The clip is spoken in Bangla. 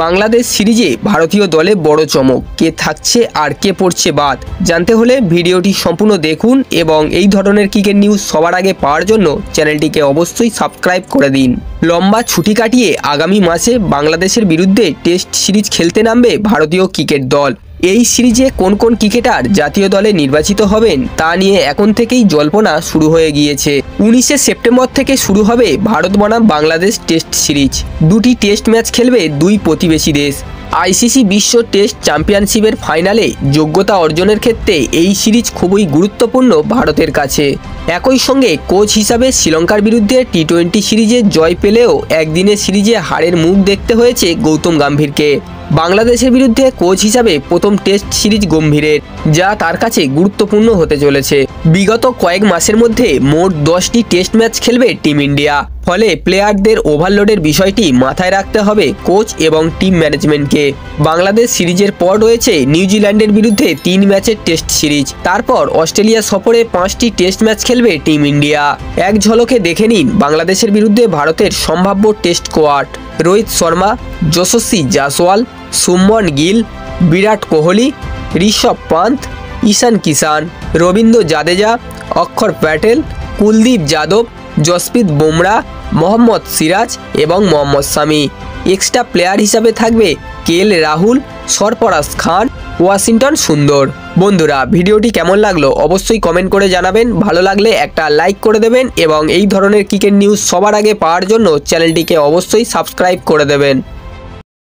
বাংলাদেশ সিরিজে ভারতীয় দলে বড় চমক, কে থাকছে আর কে পড়ছে বাদ। জানতে হলে ভিডিওটি সম্পূর্ণ দেখুন এবং এই ধরনের ক্রিকেট নিউজ সবার আগে পাওয়ার জন্য চ্যানেলটিকে অবশ্যই সাবস্ক্রাইব করে দিন। লম্বা ছুটি কাটিয়ে আগামী মাসে বাংলাদেশের বিরুদ্ধে টেস্ট সিরিজ খেলতে নামবে ভারতীয় ক্রিকেট দল। এই সিরিজে কোন কোন ক্রিকেটার জাতীয় দলে নির্বাচিত হবেন তা নিয়ে এখন থেকেই জল্পনা শুরু হয়ে গিয়েছে। 19শে সেপ্টেম্বর থেকে শুরু হবে ভারত বনাম বাংলাদেশ টেস্ট সিরিজ। দুটি টেস্ট ম্যাচ খেলবে দুই প্রতিবেশী দেশ। আইসিসি বিশ্ব টেস্ট চ্যাম্পিয়নশিপের ফাইনালে যোগ্যতা অর্জনের ক্ষেত্রে এই সিরিজ খুবই গুরুত্বপূর্ণ ভারতের কাছে। একই সঙ্গে কোচ হিসাবে শ্রীলঙ্কার বিরুদ্ধে টি-20 সিরিজে জয় পেলেও একদিনের সিরিজে হারের মুখ দেখতে হয়েছে গৌতম গম্ভীরকে। বাংলাদেশের বিরুদ্ধে কোচ হিসাবে প্রথম টেস্ট সিরিজ গম্ভীরের, যা তার কাছে গুরুত্বপূর্ণ হতে চলেছে। বিগত কয়েক মাসের মধ্যে মোট 10টি টেস্ট ম্যাচ খেলবে টিম ইন্ডিয়া। ফলে প্লেয়ারদের ওভারলোডের বিষয়টি মাথায় রাখতে হবে কোচ এবং টিম ম্যানেজমেন্টকে। বাংলাদেশ সিরিজের পর রয়েছে নিউজিল্যান্ডের বিরুদ্ধে 3 ম্যাচের টেস্ট সিরিজ। তারপর অস্ট্রেলিয়া সফরে 5টি টেস্ট ম্যাচ খেলবে টিম ইন্ডিয়া। এক ঝলকে দেখে নিন বাংলাদেশের বিরুদ্ধে ভারতের সম্ভাব্য টেস্ট স্কোয়াড। রোহিত শর্মা, যশস্বী জয়সওয়াল, শুভমন গিল, বিরাট কোহলি, ঋষভ পান্ত, ঈশান কিষান, রবীন্দ্র জাদেজা, অক্ষর প্যাটেল, কুলদীপ যাদব, জসপ্রীত বুমরাহ, মোহাম্মদ সিরাজ এবং মোহাম্মদ শামি। এক্সট্রা প্লেয়ার হিসাবে থাকবে কেএল রাহুল, সরফরাজ খান, ওয়াশিংটন সুন্দর। বন্ধুরা, ভিডিওটি কেমন লাগলো অবশ্যই কমেন্ট করে জানাবেন। ভালো লাগলে একটা লাইক করে দেবেন এবং এই ধরনের ক্রিকেট নিউজ সবার আগে পাওয়ার জন্য চ্যানেলটিকে অবশ্যই সাবস্ক্রাইব করে দেবেন।